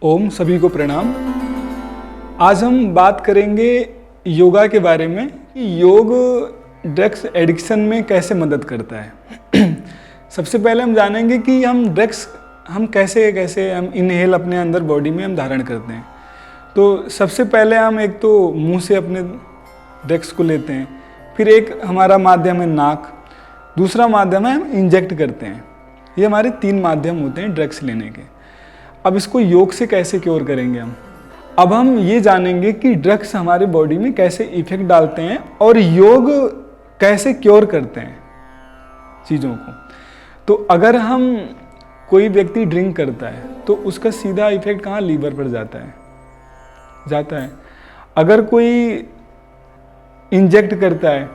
ओम सभी को प्रणाम। आज हम बात करेंगे योगा के बारे में कि योग ड्रग्स एडिक्शन में कैसे मदद करता है। सबसे पहले हम जानेंगे कि हम ड्रग्स कैसे हम इनहेल अपने अंदर बॉडी में हम धारण करते हैं। तो सबसे पहले हम एक तो मुंह से अपने ड्रग्स को लेते हैं, फिर एक हमारा माध्यम है नाक, दूसरा माध्यम है हम इंजेक्ट करते हैं। ये हमारे 3 माध्यम होते हैं ड्रग्स लेने के। अब इसको योग से कैसे क्योर करेंगे हम। अब हम ये जानेंगे कि ड्रग्स हमारे बॉडी में कैसे इफेक्ट डालते हैं और योग कैसे क्योर करते हैं चीज़ों को। तो अगर हम कोई व्यक्ति ड्रिंक करता है तो उसका सीधा इफेक्ट कहाँ, लीवर पर जाता है। अगर कोई इंजेक्ट करता है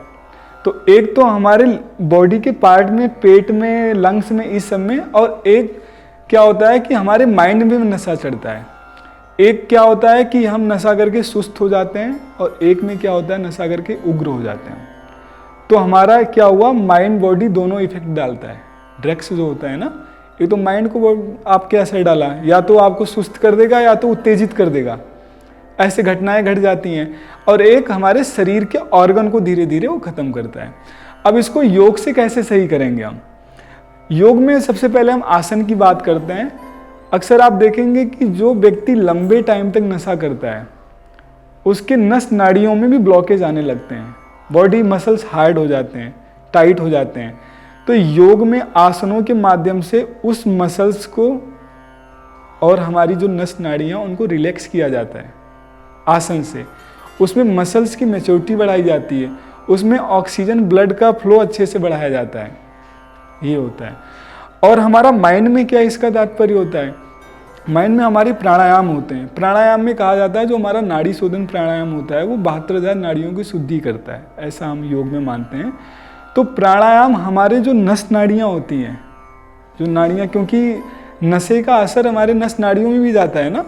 तो एक तो हमारे बॉडी के पार्ट में, पेट में, लंग्स में, इस सब में, और एक क्या होता है कि हमारे माइंड में नशा चढ़ता है। एक क्या होता है कि हम नशा करके सुस्त हो जाते हैं और एक में क्या होता है नशा करके उग्र हो जाते हैं। तो हमारा क्या हुआ, माइंड बॉडी दोनों इफेक्ट डालता है। ड्रग्स जो होता है ना, ये तो माइंड को आपके असर डाला, या तो आपको सुस्त कर देगा या तो उत्तेजित कर देगा। ऐसे घटनाएं घट जाती हैं। और एक हमारे शरीर के ऑर्गन को धीरे धीरे वो खत्म करता है। अब इसको योग से कैसे सही करेंगे हम। योग में सबसे पहले हम आसन की बात करते हैं। अक्सर आप देखेंगे कि जो व्यक्ति लंबे टाइम तक नशा करता है उसके नस नाड़ियों में भी ब्लॉकेज आने लगते हैं, बॉडी मसल्स हार्ड हो जाते हैं, टाइट हो जाते हैं। तो योग में आसनों के माध्यम से उस मसल्स को और हमारी जो नस नाड़ियाँ उनको रिलैक्स किया जाता है आसन से। उसमें मसल्स की मैच्योरिटी बढ़ाई जाती है, उसमें ऑक्सीजन ब्लड का फ्लो अच्छे से बढ़ाया जाता है। ये होता है। और हमारा माइंड में क्या इसका तात्पर्य होता है, माइंड में हमारे प्राणायाम होते हैं। प्राणायाम में कहा जाता है जो हमारा नाड़ी शोधन प्राणायाम होता है वो 72,000 नाड़ियों की शुद्धि करता है, ऐसा हम योग में मानते हैं। तो प्राणायाम हमारे जो नस नाड़ियाँ होती हैं, जो नाड़ियाँ, क्योंकि नशे का असर हमारे नस नाड़ियों में भी जाता है ना।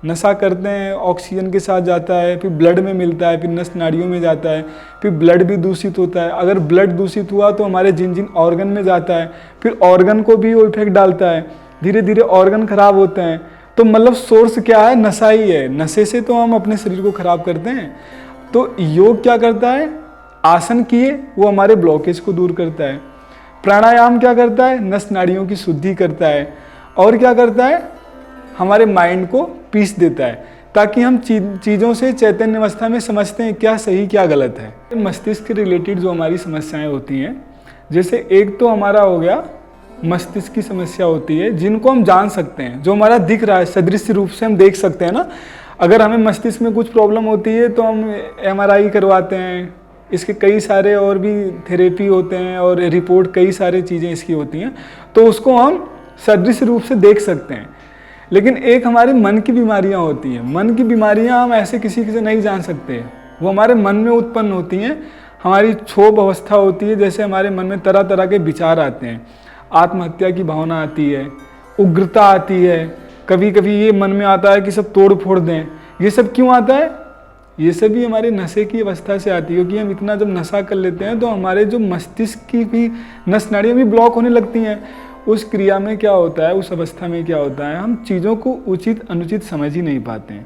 नशा करते हैं, ऑक्सीजन के साथ जाता है, फिर ब्लड में मिलता है, फिर नस नाड़ियों में जाता है, फिर ब्लड भी दूषित होता है। अगर ब्लड दूषित हुआ तो हमारे जिन जिन ऑर्गन में जाता है, फिर ऑर्गन को भी वो इफेक्ट डालता है, धीरे धीरे ऑर्गन खराब होते हैं। तो मतलब सोर्स क्या है, नशा ही है। नशे से तो हम अपने शरीर को खराब करते हैं। तो योग क्या करता है, आसन किए वो हमारे ब्लॉकेज को दूर करता है। प्राणायाम क्या करता है, नस नाड़ियों की शुद्धि करता है। और क्या करता है, हमारे माइंड को पीस देता है, ताकि हम चीज़ों से चैतन्य अवस्था में समझते हैं क्या सही क्या गलत है। मस्तिष्क के रिलेटेड जो हमारी समस्याएं होती हैं, जैसे एक तो हमारा हो गया मस्तिष्क की समस्या होती है जिनको हम जान सकते हैं, जो हमारा दिख रहा है, सदृश रूप से हम देख सकते हैं ना। अगर हमें मस्तिष्क में कुछ प्रॉब्लम होती है तो हम MRI करवाते हैं, इसके कई सारे और भी थेरेपी होते हैं और रिपोर्ट, कई सारी चीज़ें इसकी होती हैं, तो उसको हम सदृश रूप से देख सकते हैं। लेकिन एक हमारे मन की बीमारियां होती हैं। मन की बीमारियां हम ऐसे किसी से नहीं जान सकते, वो हमारे मन में उत्पन्न होती हैं। हमारी क्षोभ अवस्था होती है, जैसे हमारे मन में तरह तरह के विचार आते हैं, आत्महत्या की भावना आती है, उग्रता आती है, कभी कभी ये मन में आता है कि सब तोड़ फोड़ दें। ये सब क्यों आता है, ये सब भी हमारे नशे की अवस्था से आती है। क्योंकि हम इतना जब नशा कर लेते हैं तो हमारे जो मस्तिष्क की भी नस नाड़ियाँ भी ब्लॉक होने लगती हैं। उस क्रिया में क्या होता है, उस अवस्था में क्या होता है, हम चीज़ों को उचित अनुचित समझ ही नहीं पाते हैं।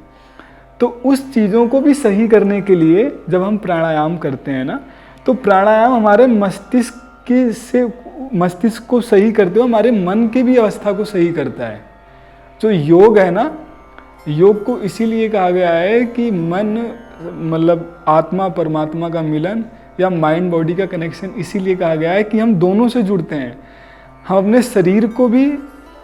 तो उस चीज़ों को भी सही करने के लिए जब हम प्राणायाम करते हैं ना, तो प्राणायाम हमारे मस्तिष्क को सही करते हुए हमारे मन की भी अवस्था को सही करता है। जो योग है ना, योग को इसीलिए कहा गया है कि मन मतलब आत्मा परमात्मा का मिलन, या माइंड बॉडी का कनेक्शन, इसीलिए कहा गया है कि हम दोनों से जुड़ते हैं। हम अपने शरीर को भी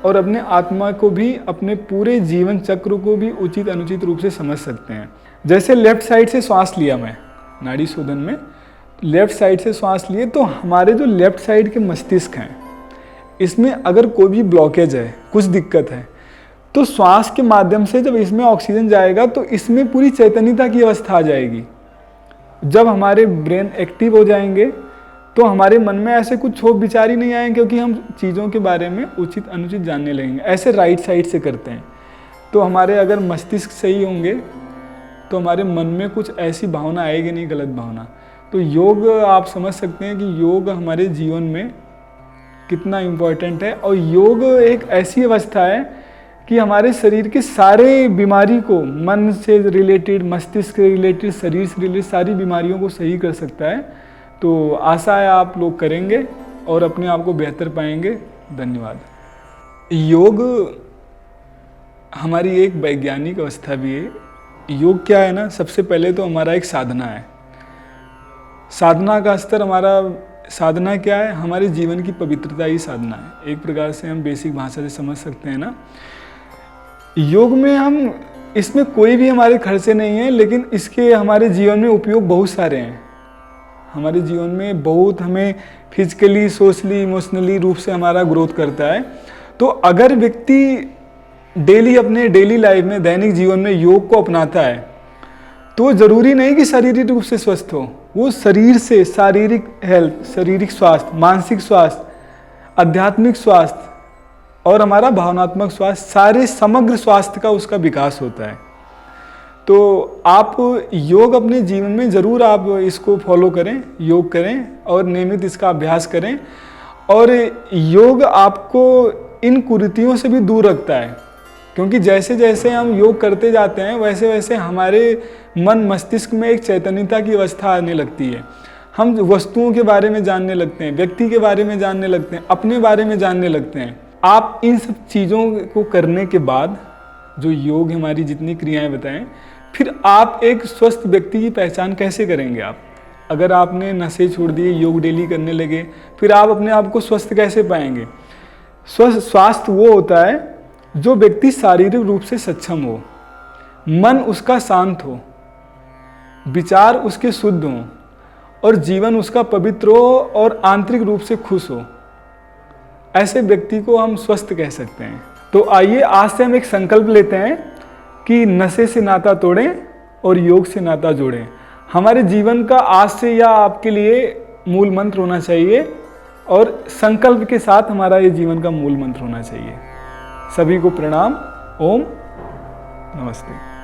और अपने आत्मा को भी, अपने पूरे जीवन चक्र को भी उचित अनुचित रूप से समझ सकते हैं। जैसे लेफ्ट साइड से श्वास लिया मैं नाड़ी शोधन में, लेफ्ट साइड से श्वास लिए, तो हमारे जो लेफ्ट साइड के मस्तिष्क हैं, इसमें अगर कोई भी ब्लॉकेज है, कुछ दिक्कत है, तो श्वास के माध्यम से जब इसमें ऑक्सीजन जाएगा तो इसमें पूरी चैतन्यता की अवस्था आ जाएगी। जब हमारे ब्रेन एक्टिव हो जाएंगे तो हमारे मन में ऐसे कुछ क्षोभ विचार ही नहीं आएंगे, क्योंकि हम चीज़ों के बारे में उचित अनुचित जानने लगेंगे। ऐसे राइट साइड से करते हैं। तो हमारे अगर मस्तिष्क सही होंगे तो हमारे मन में कुछ ऐसी भावना आएगी नहीं, गलत भावना। तो योग आप समझ सकते हैं कि योग हमारे जीवन में कितना इम्पोर्टेंट है। और योग एक ऐसी अवस्था है कि हमारे शरीर के सारे बीमारी को, मन से रिलेटेड, मस्तिष्क से रिलेटेड, शरीर से रिलेटेड सारी बीमारियों को सही कर सकता है। तो आशा है आप लोग करेंगे और अपने आप को बेहतर पाएंगे। धन्यवाद। योग हमारी एक वैज्ञानिक अवस्था भी है। योग क्या है ना, सबसे पहले तो हमारा एक साधना है। साधना का स्तर हमारा, साधना क्या है, हमारे जीवन की पवित्रता ही साधना है। एक प्रकार से हम बेसिक भाषा से समझ सकते हैं ना। योग में हम, इसमें कोई भी हमारे खर्चे नहीं है, लेकिन इसके हमारे जीवन में उपयोग बहुत सारे हैं। हमारे जीवन में बहुत हमें फिजिकली, सोशली, इमोशनली रूप से हमारा ग्रोथ करता है। तो अगर व्यक्ति डेली, अपने डेली लाइफ में, दैनिक जीवन में योग को अपनाता है, तो ज़रूरी नहीं कि शारीरिक रूप से स्वस्थ हो, वो शरीर से, शारीरिक हेल्थ, शारीरिक स्वास्थ्य, मानसिक स्वास्थ्य, आध्यात्मिक स्वास्थ्य और हमारा भावनात्मक स्वास्थ्य, सारे समग्र स्वास्थ्य का उसका विकास होता है। तो आप योग अपने जीवन में ज़रूर आप इसको फॉलो करें, योग करें और नियमित इसका अभ्यास करें। और योग आपको इन कुरीतियों से भी दूर रखता है, क्योंकि जैसे जैसे हम योग करते जाते हैं वैसे वैसे हमारे मन मस्तिष्क में एक चैतन्यता की अवस्था आने लगती है। हम वस्तुओं के बारे में जानने लगते हैं, व्यक्ति के बारे में जानने लगते हैं, अपने बारे में जानने लगते हैं। आप इन सब चीज़ों को करने के बाद, जो योग हमारी जितनी क्रियाएं बताएं, फिर आप एक स्वस्थ व्यक्ति की पहचान कैसे करेंगे। आप अगर आपने नशे छोड़ दिए, योग डेली करने लगे, फिर आप अपने आप को स्वस्थ कैसे पाएंगे। स्वस्थ स्वास्थ्य वो होता है जो व्यक्ति शारीरिक रूप से सक्षम हो, मन उसका शांत हो, विचार उसके शुद्ध हों और जीवन उसका पवित्र हो और आंतरिक रूप से खुश हो। ऐसे व्यक्ति को हम स्वस्थ कह सकते हैं। तो आइए आज से हम एक संकल्प लेते हैं कि नशे से नाता तोड़ें और योग से नाता जोड़ें। हमारे जीवन का आज से यह आपके लिए मूल मंत्र होना चाहिए और संकल्प के साथ हमारा ये जीवन का मूल मंत्र होना चाहिए। सभी को प्रणाम। ओम नमस्ते।